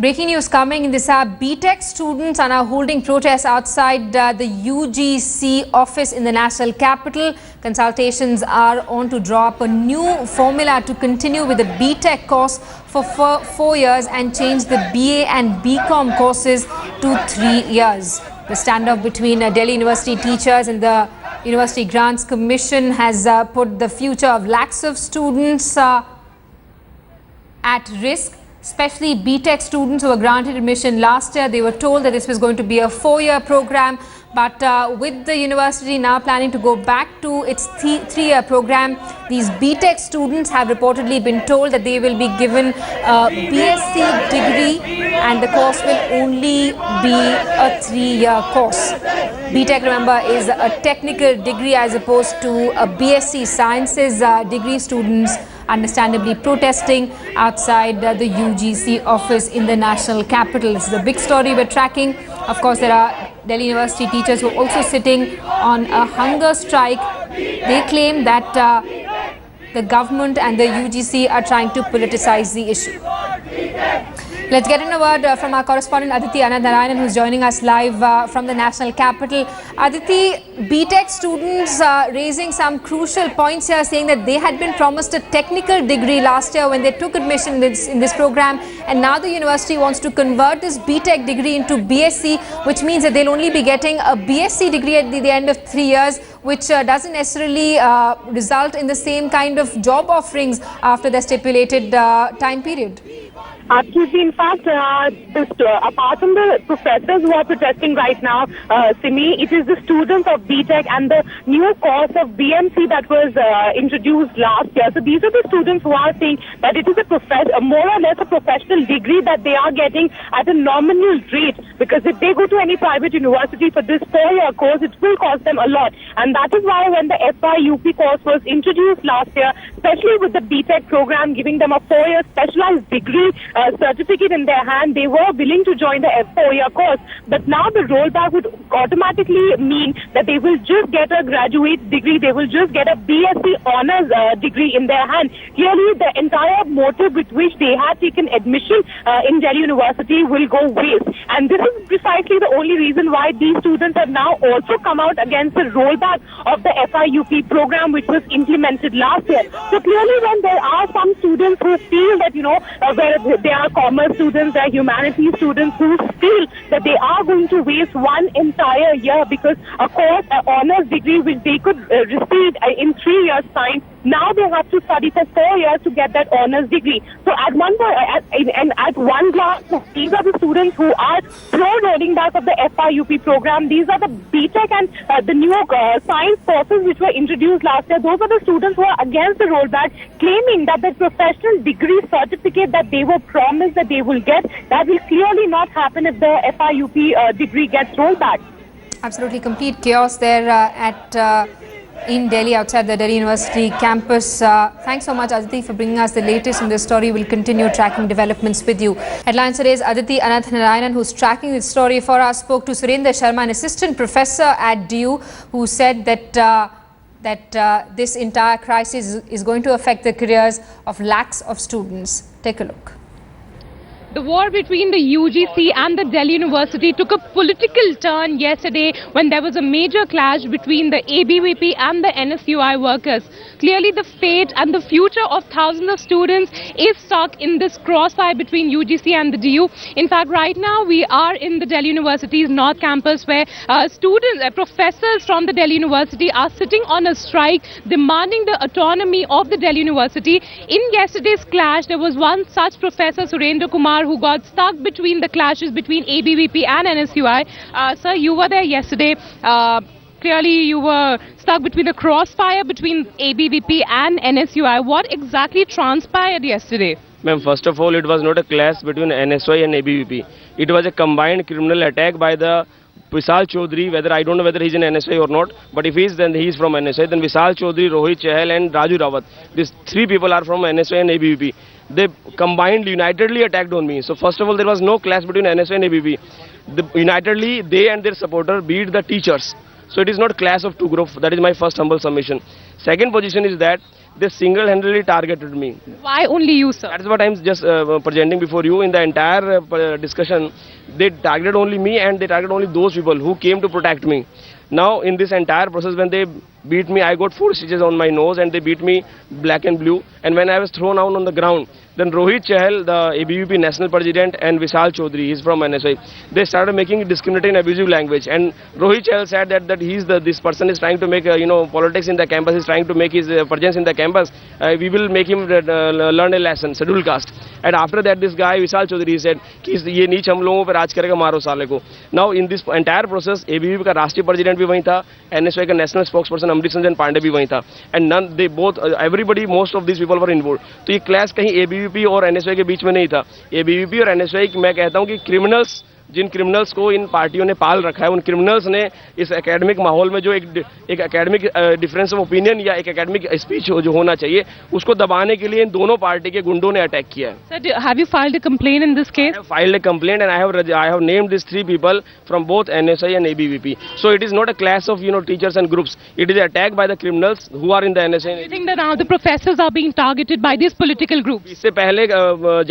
Breaking news coming in this hour. B.Tech students are now holding protests outside the UGC office in the national capital. Consultations are on to draw up a new formula to continue with the B.Tech course for 4 years and change the BA and BCom courses to 3 years. The standoff between Delhi University teachers and the University Grants Commission has put the future of lakhs of students at risk. Especially B.Tech students who were granted admission last year. They were told that this was going to be a 4-year program, but with the university now planning to go back to its 3-year program, these B.Tech students have reportedly been told that they will be given a BSc degree and the course will only be a 3-year course. B.Tech, remember, is a technical degree as opposed to a BSc Sciences degree. Students understandably protesting outside the UGC office in the national capital. This is a big story we're tracking. Of course, there are Delhi University teachers who are also sitting on a hunger strike. They claim that the government and the UGC are trying to politicize the issue. Let's get in a word from our correspondent Aditi Anandarayanan, who's joining us live from the national capital. Aditi, B.Tech students raising some crucial points here, saying that they had been promised a technical degree last year when they took admission in this program, and now the university wants to convert this B.Tech degree into BSc, which means that they'll only be getting a BSc degree at the end of 3 years, which doesn't necessarily result in the same kind of job offerings after the stipulated time period. Absolutely. In fact, apart from the professors who are protesting right now, Simi, it is the students of B.Tech and the new course of BMC that was introduced last year. So these are the students who are saying that it is more or less a professional degree that they are getting at a nominal rate, because if they go to any private university for this 4-year course, it will cost them a lot. And that is why when the FI-UP course was introduced last year, especially with the B.Tech program giving them a 4-year specialized degree certificate in their hand, they were willing to join the 4-year course. But now the rollback would automatically mean that they will just get a graduate degree, they will just get a BSc honors degree in their hand. Clearly, the entire motive with which they had taken admission in Delhi University will go waste. And this is precisely the only reason why these students have now also come out against the rollback of the FI-UP program, which was implemented last year. So clearly, when there are some students who feel that, where they are commerce students, they are humanities students who feel that they are going to waste one entire year because a course, an honors degree which they could receive in 3 years' time, now they have to study for 4 years to get that honors degree. So at one glance, these are the students who are pro-rolling back of the FI-UP program. These are the B.Tech and the new science courses which were introduced last year. Those are the students who are against the rollback, claiming that the professional degree certificate that they were promised that they will get, that will clearly not happen if the FI-UP degree gets rolled back. Absolutely complete chaos there in Delhi, outside the Delhi University campus. Thanks so much, Aditi, for bringing us the latest in this story. We'll continue tracking developments with you. Headlines today's Aditi Anandarayanan, who's tracking this story for us, spoke to Surendra Sharma, an assistant professor at DU, who said that this entire crisis is going to affect the careers of lakhs of students. Take a look. The war between the UGC and the Delhi University took a political turn yesterday when there was a major clash between the ABVP and the NSUI workers. Clearly, the fate and the future of thousands of students is stuck in this crossfire between UGC and the DU. In fact, right now we are in the Delhi University's North Campus, where professors from the Delhi University are sitting on a strike demanding the autonomy of the Delhi University. In yesterday's clash, there was one such professor, Surendra Kumar, who got stuck between the clashes between ABVP and NSUI. Sir, you were there yesterday. Clearly, you were stuck between the crossfire between ABVP and NSUI. What exactly transpired yesterday? Ma'am, first of all, it was not a clash between NSUI and ABVP. It was a combined criminal attack by the Vishal Chaudhary, whether I don't know whether he's in NSI or not, but if he is, then he is from NSI. Then Vishal Chaudhary, Rohit Chahal and Raju Rawat. These 3 people are from NSI and ABVP. They combined, unitedly attacked on me. So first of all, there was no clash between NSI and ABVP. Unitedly, they and their supporter beat the teachers. So it is not clash of 2 groups. That is my first humble submission. Second position is that they single-handedly targeted me. Why only you, sir? That's what I'm just presenting before you. In the entire discussion, they targeted only me, and they targeted only those people who came to protect me. Now, in this entire process, when they beat me, I got 4 stitches on my nose, and they beat me black and blue. And when I was thrown out on the ground, then Rohit Chahal, the ABVP national president, and Vishal Chaudhary, he's from NSI, they started making discriminatory and abusive language. And Rohit Chahal said that this person is trying to make politics in the campus, is trying to make his presence in the campus. We will make him learn a lesson, scheduled caste. And after that, this guy Vishal Chaudhary said कि ये नीच हम लोगों पर राज करेगा, मारो साले को. Now in this entire process, ABVP का राष्ट्रीय president भी वहीं था, NSI का national spokesperson अमृत संजन पांडे भी वहीं था. And none, they both, everybody, most of these people were involved. तो ये clash कहीं ABVP और NSI के बीच में नहीं था. ABVP और NSI मैं कहता हूँ कि criminals, जिन क्रिमिनल्स को इन पार्टियों ने पाल रखा है, उन क्रिमिनल्स ने इस एकेडमिक माहौल में जो एक एकेडमिक डिफरेंस ऑफ ओपिनियन या एक एकेडमिक स्पीच जो होना चाहिए, उसको दबाने के लिए इन दोनों पार्टी के गुंडों ने अटैक किया है. Sir, have you filed a complaint in this case? I have filed a complaint and I have named these 3 people from both NSI and ABVP. So it is not a clash of teachers and groups. It is an attack by the criminals who are in the NSI. Do you think that now the professors are being targeted by these political groups? इससे पहले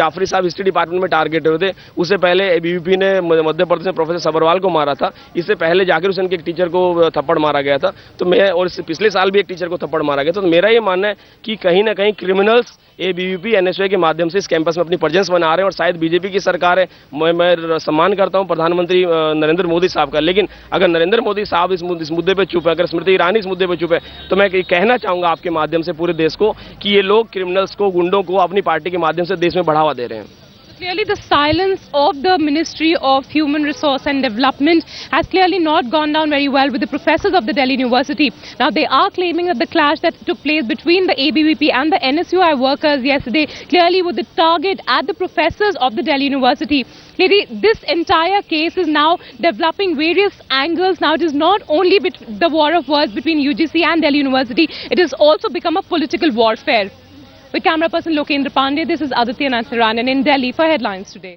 जाफरी साहब history department में target हुए थे. उससे पहले ABVP ने मध्य प्रदेश में प्रोफेसर सबरवाल को मारा था. इससे पहले जाकिर हुसैन के एक टीचर को थप्पड़ मारा गया था. तो मैं, और पिछले साल भी एक टीचर को थप्पड़ मारा गया था. तो मेरा ये मानना है कि कहीं ना कहीं क्रिमिनल्स ABVP NSI के माध्यम से इस कैंपस में अपनी प्रेजेंस बना रहे हैं. और शायद बीजेपी की सरकार है, मैं सम्मान करता हूं प्रधानमंत्री नरेंद्र मोदी साहब का, लेकिन अगर नरेंद्र मोदी साहब इस मुद्दे पे चुप है, अगर स्मृति ईरानी इस मुद्दे पे चुप है, तो मैं कहना चाहूंगा आपके माध्यम से पूरे देश को कि ये लोग क्रिमिनल्स को, गुंडों को अपनी पार्टी के माध्यम से देश में बढ़ावा दे रहे हैं. Clearly, the silence of the Ministry of Human Resource and Development has clearly not gone down very well with the professors of the Delhi University. Now, they are claiming that the clash that took place between the ABVP and the NSUI workers yesterday clearly was the target at the professors of the Delhi University. Clearly, this entire case is now developing various angles. Now, it is not only the war of words between UGC and Delhi University, it has also become a political warfare. With camera person Lokendra Pandey, this is Aditya Nasaranan in Delhi for Headlines Today.